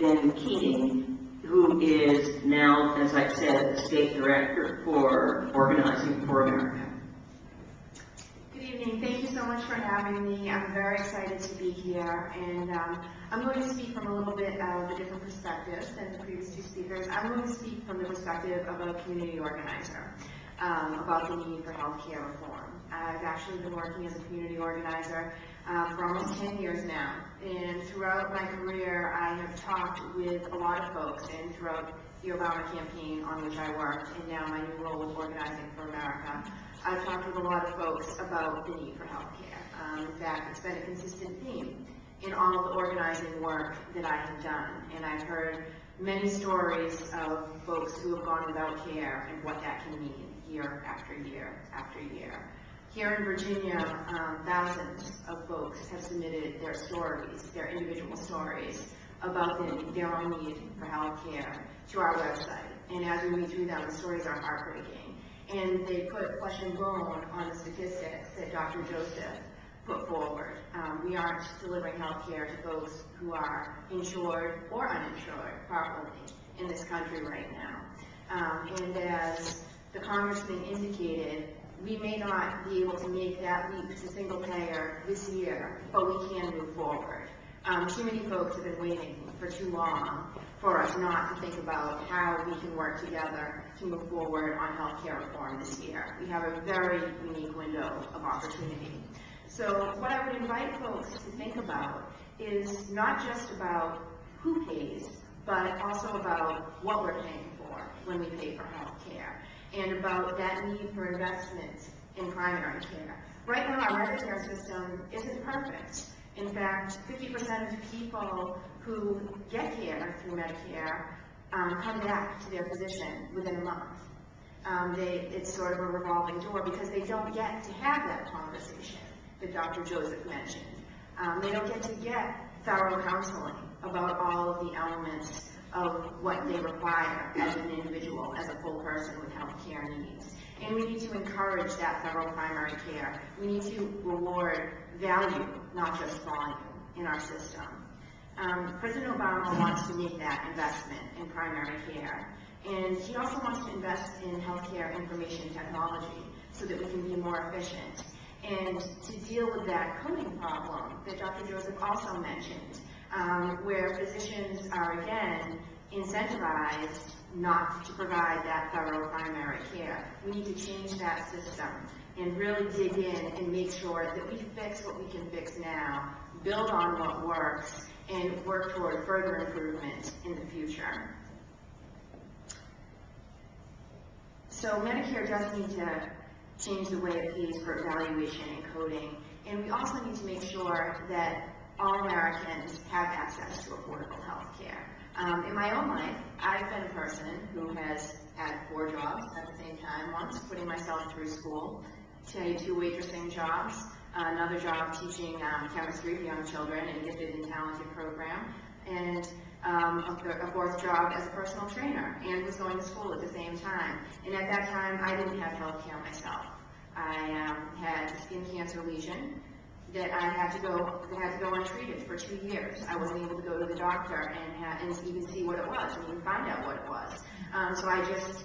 Ben Keating, who is now, as I've said, the State Director for Organizing for America. Good evening. Thank you so much for having me. I'm very excited to be here, and I'm going to speak from a little bit of a different perspective than the previous two speakers. I'm going to speak from the perspective of a community organizer about the need for healthcare reform. I've actually been working as a community organizer for almost 10 years now, and throughout my career I have talked with a lot of folks, and throughout the Obama campaign on which I worked, and now my new role with Organizing for America, I've talked with a lot of folks about the need for healthcare. In fact, it's been a consistent theme in all of the organizing work that I have done, and I've heard many stories of folks who have gone without care and what that can mean year after year after year. Here in Virginia, thousands of folks have submitted their stories, their individual stories, about their own need for health care to our website. And as we read through them, the stories are heartbreaking. And they put flesh and bone on the statistics that Dr. Joseph put forward. We aren't delivering health care to folks who are insured or uninsured properly in this country right now. And as the Congressman indicated, we may not be able to make that leap to single payer this year, but we can move forward. Too many folks have been waiting for too long for us not to think about how we can work together to move forward on healthcare reform this year. We have a very unique window of opportunity. So what I would invite folks to think about is not just about who pays, but also about what we're paying for when we pay for healthcare, and about that need for investment in primary care. Right now, our Medicare system isn't perfect. In fact, 50% of people who get care through Medicare come back to their physician within a month. It's sort of a revolving door because they don't get to have that conversation that Dr. Joseph mentioned. They don't get to get thorough counseling about all of the elements of what they require as an individual, as a full person with health care needs. And we need to encourage that thorough primary care. We need to reward value, not just volume, in our system. President Obama wants to make that investment in primary care. And he also wants to invest in healthcare information technology so that we can be more efficient. And to deal with that coding problem that Dr. Joseph also mentioned, where physicians are again incentivized not to provide that thorough primary care. We need to change that system and really dig in and make sure that we fix what we can fix now, build on what works, and work toward further improvement in the future. So Medicare does need to change the way it pays for evaluation and coding, and we also need to make sure that all Americans have access to affordable health care. In my own life, I've been a person who has had 4 jobs at the same time, once putting myself through school, 2 waitressing jobs, another job teaching chemistry to young children in a gifted and talented program, and a 4th job as a personal trainer, and was going to school at the same time. And at that time, I didn't have health care myself. I had a skin cancer lesion that I had to go untreated for 2 years. I wasn't able to go to the doctor and even see what it was, and even find out what it was. So I just,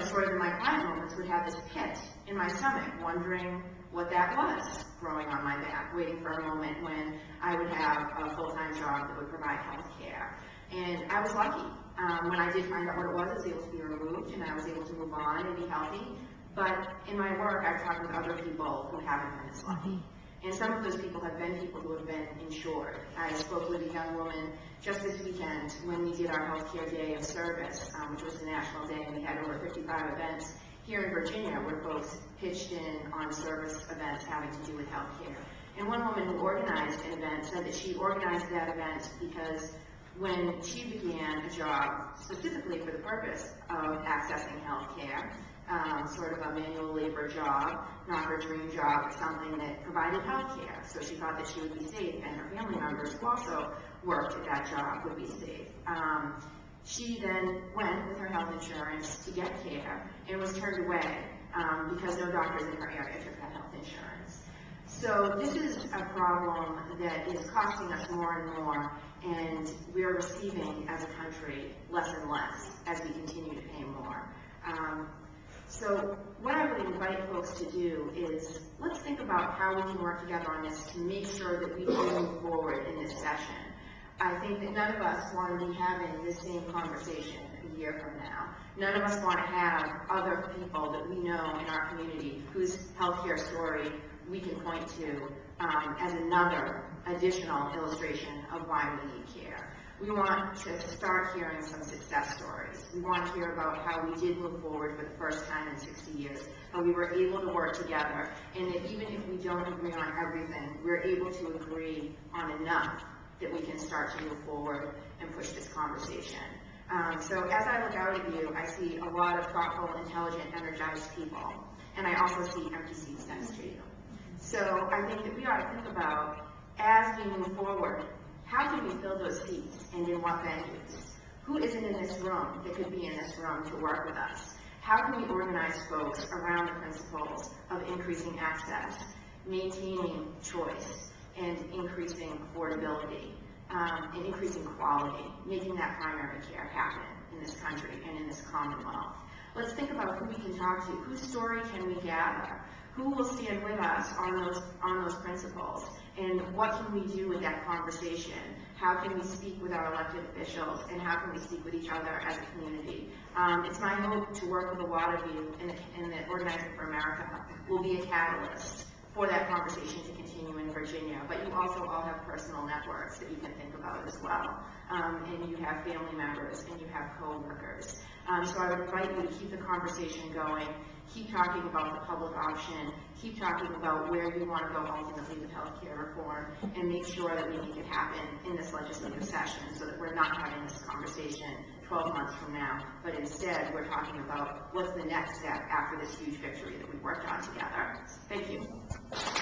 sort of in my quiet moments would have this pit in my stomach, wondering what that was growing on my back, waiting for a moment when I would have a full-time job that would provide health care. And I was lucky. When I did find out what it was, I was able to be removed, and I was able to move on and be healthy. But in my work, I've talked with other people who haven't been as lucky. And some of those people have been people who have been insured. I spoke with a young woman just this weekend when we did our Healthcare Day of Service, which was a national day, and we had over 55 events here in Virginia where folks pitched in on service events having to do with healthcare. And one woman who organized an event said that she organized that event because when she began a job specifically for the purpose of accessing healthcare, sort of a manual labor job, not her dream job, but something that provided health care. So she thought that she would be safe, and her family members who also worked at that job would be safe. She then went with her health insurance to get care and was turned away because no doctors in her area took that health insurance. So this is a problem that is costing us more and more, and we're receiving as a country less and less as we continue to pay more. So what I would invite folks to do is, let's think about how we can work together on this to make sure that we can move forward in this session. I think that none of us want to be having this same conversation a year from now. None of us want to have other people that we know in our community whose healthcare story we can point to as another additional illustration of why we need care. We want to start hearing some success stories. We want to hear about how we did move forward for the first time in 60 years, how we were able to work together, and that even if we don't agree on everything, we're able to agree on enough that we can start to move forward and push this conversation. So as I look out at you, I see a lot of thoughtful, intelligent, energized people, and I also see empty seats next to you. So I think that we ought to think about, as we move forward, how can we fill those seats and in what venues? Who isn't in this room that could be in this room to work with us? How can we organize folks around the principles of increasing access, maintaining choice, and increasing affordability, and increasing quality, making that primary care happen in this country and in this Commonwealth? Let's think about who we can talk to, whose story can we gather, who will stand with us on those principles, and what can we do with that conversation? How can we speak with our elected officials, and how can we speak with each other as a community? It's my hope to work with a lot of you in the Organizing for America will be a catalyst for that conversation to continue in Virginia. But you also all have personal networks that you can think about as well. And you have family members, and you have co-workers. So I would invite you to keep the conversation going, keep talking about the public option, keep talking about where you want to go ultimately with healthcare reform, and make sure that we make it happen in this legislative session so that we're not having this conversation 12 months from now, but instead we're talking about what's the next step after this huge victory that we've